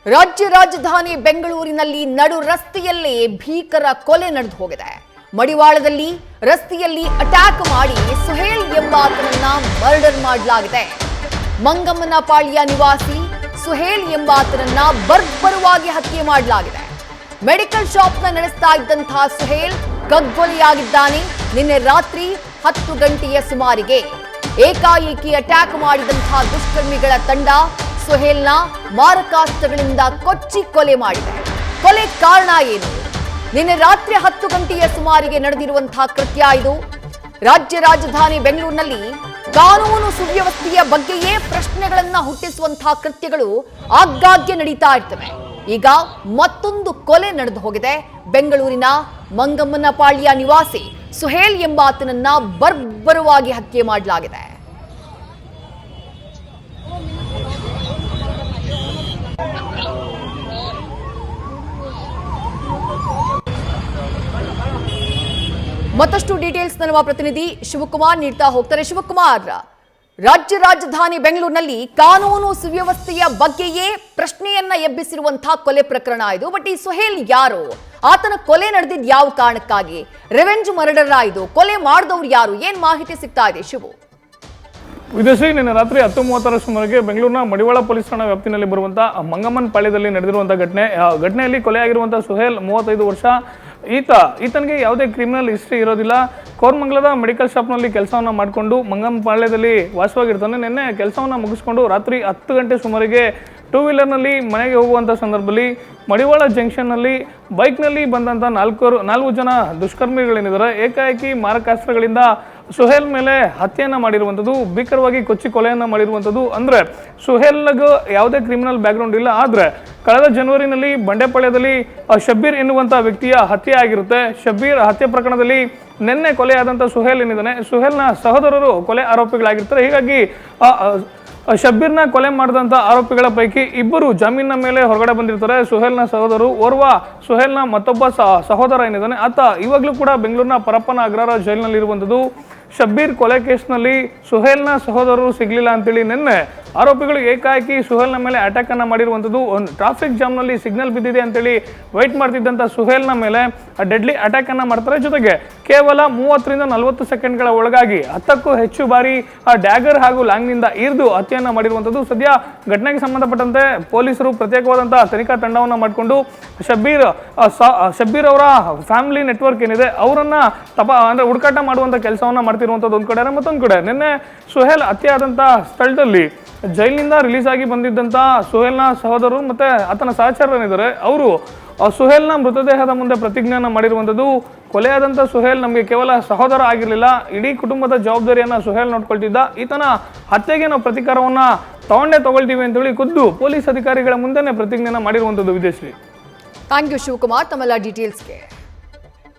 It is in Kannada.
ರಾಜ್ಯ ರಾಜಧಾನಿ ಬೆಂಗಳೂರಿನಲ್ಲಿ ನಡು ರಸ್ತೆಯಲ್ಲೇ ಭೀಕರ ಕೊಲೆ ನಡೆದು ಹೋಗಿದೆ. ಮಡಿವಾಳದಲ್ಲಿ ರಸ್ತೆಯಲ್ಲಿ ಅಟ್ಯಾಕ್ ಮಾಡಿ ಸುಹೇಲ್ ಎಂಬಾತನನ್ನ ಮರ್ಡರ್ ಮಾಡಲಾಗಿದೆ. ಮಂಗಮ್ಮನಪಾಳ್ಯ ನಿವಾಸಿ ಸುಹೇಲ್ ಎಂಬಾತನನ್ನ ಬರ್ಬರವಾಗಿ ಹತ್ಯೆ ಮಾಡಲಾಗಿದೆ. ಮೆಡಿಕಲ್ ಶಾಪ್ನ ನಡೆಸ್ತಾ ಇದ್ದಂತಹ ಸುಹೇಲ್ ಕಗ್ಗೊಲೆಯಾಗಿದ್ದಾನೆ. ನಿನ್ನೆ ರಾತ್ರಿ 10 ಗಂಟೆಯ ಸುಮಾರಿಗೆ ಏಕಾಏಕಿ ಅಟ್ಯಾಕ್ ಮಾಡಿದಂತಹ ದುಷ್ಕರ್ಮಿಗಳ ತಂಡ ಸುಹೇಲ್ನ ಮಾರಕಾಸ್ತ್ರಗಳಿಂದ ಕೊಚ್ಚಿ ಕೊಲೆ ಮಾಡಿದೆ. ಕೊಲೆ ಕಾರಣ ಏನು? ನಿನ್ನೆ ರಾತ್ರಿ 10 ಗಂಟೆಯ ಸುಮಾರಿಗೆ ನಡೆದಿರುವಂತಹ ಕೃತ್ಯ ಇದು. ರಾಜ್ಯ ರಾಜಧಾನಿ ಬೆಂಗಳೂರಿನಲ್ಲಿ ಕಾನೂನು ಸುವ್ಯವಸ್ಥೆಯ ಬಗ್ಗೆಯೇ ಪ್ರಶ್ನೆಗಳನ್ನ ಹುಟ್ಟಿಸುವಂತಹ ಕೃತ್ಯಗಳು ಆಗಾಗ್ಗೆ ನಡೀತಾ ಇರ್ತವೆ. ಈಗ ಮತ್ತೊಂದು ಕೊಲೆ ನಡೆದು ಹೋಗಿದೆ. ಬೆಂಗಳೂರಿನ ಮಂಗಮ್ಮನಪಾಳ್ಯ ನಿವಾಸಿ ಸುಹೇಲ್ ಎಂಬಾತನನ್ನ ಬರ್ಬರವಾಗಿ ಹತ್ಯೆ ಮಾಡಲಾಗಿದೆ. ಮತ್ತಷ್ಟು ಡೀಟೇಲ್ಸ್ ನಮ್ಮ ಪ್ರತಿನಿಧಿ ಶಿವಕುಮಾರ್ ನೀಡ್ತಾ ಹೋಗ್ತಾರೆ. ಶಿವಕುಮಾರ್, ರಾಜ್ಯ ರಾಜಧಾನಿ ಬೆಂಗಳೂರಿನಲ್ಲಿ ಕಾನೂನು ಸುವ್ಯವಸ್ಥೆಯ ಬಗ್ಗೆಯೇ ಪ್ರಶ್ನೆಯನ್ನ ಎಬ್ಬಿಸಿರುವಂತಹ ಕೊಲೆ ಪ್ರಕರಣ ಇದು. ಬಟ್ ಈ ಸುಹೇಲ್ ಯಾರು? ಆತನ ಕೊಲೆ ನಡೆದಿದ್ದು ಯಾವ ಕಾರಣಕ್ಕಾಗಿ? ರಿವೆಂಜ್ ಮರ್ಡರ್ ಇದು. ಕೊಲೆ ಮಾಡಿದವ್ರು ಯಾರು? ಏನ್ ಮಾಹಿತಿ ಸಿಗ್ತಾ ಇದೆ ಶಿವು? ವಿದೇಶಿ ನಿನ್ನೆ ರಾತ್ರಿ 10:30 ಸುಮಾರಿಗೆ ಬೆಂಗಳೂರಿನ ಮಡಿವಾಳ ಪೊಲೀಸ್ ಠಾಣಾ ವ್ಯಾಪ್ತಿನಲ್ಲಿ ಬರುವಂತಹ ಮಂಗಮ್ಮನಪಾಳ್ಯದಲ್ಲಿ ನಡೆದಿರುವಂತಹ ಘಟನೆಯಲ್ಲಿ ಕೊಲೆಯಾಗಿರುವಂತಹ ಸುಹೇಲ್ 35 ವರ್ಷ. ಈತನಿಗೆ ಯಾವುದೇ ಕ್ರಿಮಿನಲ್ ಹಿಸ್ಟ್ರಿ ಇರೋದಿಲ್ಲ. ಕೋರಮಂಗಲದ ಮೆಡಿಕಲ್ ಶಾಪ್ನಲ್ಲಿ ಕೆಲಸವನ್ನು ಮಾಡಿಕೊಂಡು ಮಂಗಮ್ಮನಪಾಳ್ಯದಲ್ಲಿ ವಾಸವಾಗಿರ್ತಾನೆ. ನಿನ್ನೆ ಕೆಲಸವನ್ನು ಮುಗಿಸ್ಕೊಂಡು ರಾತ್ರಿ 10 ಗಂಟೆ ಸುಮಾರಿಗೆ 2 ವೀಲರ್ನಲ್ಲಿ ಮನೆಗೆ ಹೋಗುವಂಥ ಸಂದರ್ಭದಲ್ಲಿ ಮಡಿವಾಳ ಜಂಕ್ಷನ್ನಲ್ಲಿ ಬೈಕ್ನಲ್ಲಿ ಬಂದಂಥ 4 ಜನ ದುಷ್ಕರ್ಮಿಗಳೇನಿದ್ದಾರೆ ಏಕಾಏಕಿ ಮಾರಕಾಸ್ತ್ರಗಳಿಂದ ಸುಹೇಲ್ ಮೇಲೆ ಹತ್ಯೆಯನ್ನು ಮಾಡಿರುವಂಥದ್ದು, ಭೀಕರವಾಗಿ ಕೊಚ್ಚಿ ಕೊಲೆಯನ್ನು ಮಾಡಿರುವಂಥದ್ದು. ಅಂದರೆ ಸುಹೇಲ್ಗೆ ಯಾವುದೇ ಕ್ರಿಮಿನಲ್ ಬ್ಯಾಕ್ಗ್ರೌಂಡ್ ಇಲ್ಲ. ಆದರೆ ಕಳೆದ ಜನವರಿನಲ್ಲಿ ಬಂಡೆಪಾಳ್ಯದಲ್ಲಿ ಶಬ್ಬೀರ್ ಎನ್ನುವಂಥ ವ್ಯಕ್ತಿಯ ಹತ್ಯೆ ಆಗಿರುತ್ತೆ. ಶಬ್ಬೀರ್ ಹತ್ಯೆ ಪ್ರಕರಣದಲ್ಲಿ ನಿನ್ನೆ ಕೊಲೆಯಾದಂಥ ಸುಹೇಲ್ ಏನಿದ್ದಾನೆ, ಸುಹೇಲ್ನ ಸಹೋದರರು ಕೊಲೆ ಆರೋಪಿಗಳಾಗಿರ್ತಾರೆ. ಹೀಗಾಗಿ ಶಬ್ಬೀರ್ನ ಕೊಲೆ ಮಾಡಿದಂಥ ಆರೋಪಿಗಳ ಪೈಕಿ 2 ಜಾಮೀನಿನ ಮೇಲೆ ಹೊರಗಡೆ ಬಂದಿರ್ತಾರೆ. ಸುಹೇಲ್ನ ಸಹೋದರರು, ಓರ್ವ ಸುಹೇಲ್ನ ಮತ್ತೊಬ್ಬ ಸಹೋದರ ಏನಿದ್ದಾನೆ ಆತ ಇವಾಗಲೂ ಕೂಡ ಬೆಂಗಳೂರಿನ ಪರಪ್ಪನ ಅಗ್ರಹಾರ ಜೈಲಿನಲ್ಲಿ ಇರುವಂಥದ್ದು. ಶಬ್ಬೀರ್ ಕೊಲೆ ಕೇಸ್ನಲ್ಲಿ ಸುಹೇಲ್ನ ಸಹೋದರರು ಸಿಗಲಿಲ್ಲ ಅಂತೇಳಿ ನಿನ್ನೆ ಆರೋಪಿಗಳು ಏಕಾಏಕಿ ಸುಹೇಲ್ನ ಮೇಲೆ ಅಟ್ಯಾಕ್ ಅನ್ನು ಮಾಡಿರುವಂಥದ್ದು. ಒಂದು ಟ್ರಾಫಿಕ್ ಜಾಮ್ನಲ್ಲಿ ಸಿಗ್ನಲ್ ಬಿದ್ದಿದೆ ಅಂತೇಳಿ ವೆಯ್ಟ್ ಮಾಡ್ತಿದ್ದಂಥ ಸುಹೇಲ್ನ ಮೇಲೆ ಡೆಡ್ಲಿ ಅಟ್ಯಾಕ್ ಅನ್ನು ಮಾಡ್ತಾರೆ. ಜೊತೆಗೆ ಕೇವಲ 30 ರಿಂದ 40 ಸೆಕೆಂಡ್ಗಳ ಒಳಗಾಗಿ 10ಕ್ಕೂ ಹೆಚ್ಚು ಬಾರಿ ಡ್ಯಾಗರ್ ಹಾಗೂ ಲಾಂಗ್ನಿಂದ ಇರಿದು ಹತ್ಯೆಯನ್ನು ಮಾಡಿರುವಂಥದ್ದು. ಸದ್ಯ ಘಟನೆಗೆ ಸಂಬಂಧಪಟ್ಟಂತೆ ಪೊಲೀಸರು ಪ್ರತ್ಯೇಕವಾದಂತಹ ತನಿಖಾ ತಂಡವನ್ನು ಮಾಡಿಕೊಂಡು ಶಬ್ಬೀರ್ ಅವರ ಫ್ಯಾಮಿಲಿ ನೆಟ್ವರ್ಕ್ ಏನಿದೆ ಅವರನ್ನ ಅಂದ್ರೆ ಹುಡುಕಾಟ ಮಾಡುವಂಥ ಕೆಲಸವನ್ನ ಮಾಡ್ತಿರುವಂಥದ್ದು ಒಂದು ಕಡೆ. ಮತ್ತೊಂದು ಕಡೆ ನಿನ್ನೆ ಸುಹೇಲ್ ಹತ್ಯೆ ಆದಂಥ ಸ್ಥಳದಲ್ಲಿ ಜೈಲಿನಿಂದ ರಿಲೀಸ್ ಆಗಿ ಬಂದಿದ್ದಂಥ ಸುಹೇಲ್ನ ಸಹೋದರರು ಮತ್ತೆ ಆತನ ಸಹಚರರಿದ್ದಾರೆ. ಅವರು ಸುಹೇಲ್ನ ಮೃತದೇಹದ ಮುಂದೆ ಪ್ರತಿಜ್ಞೆಯನ್ನು ಮಾಡಿರುವಂಥದ್ದು. ಕೊಲೆಯಾದಂಥ ಸುಹೇಲ್ ನಮಗೆ ಕೇವಲ ಸಹೋದರ ಆಗಿರಲಿಲ್ಲ, ಇಡೀ ಕುಟುಂಬದ ಜವಾಬ್ದಾರಿಯನ್ನು ಸುಹೇಲ್ ನೋಡ್ಕೊಳ್ತಿದ್ದ. ಈತನ ಹತ್ಯೆಗೆ ನಾವು ಪ್ರತೀಕಾರವನ್ನು ತಗೊಳ್ತೀವಿ ಅಂತೇಳಿ ಖುದ್ದು ಪೊಲೀಸ್ ಅಧಿಕಾರಿಗಳ ಮುಂದೆನೇ ಪ್ರತಿಜ್ಞೆಯನ್ನು ಮಾಡಿರುವಂಥದ್ದು. ವಿದೇಶಿ. ಥ್ಯಾಂಕ್ ಯು ಶಿವಕುಮಾರ್ ತಮ್ಮೆಲ್ಲ ಡೀಟೇಲ್ಸ್ಗೆ.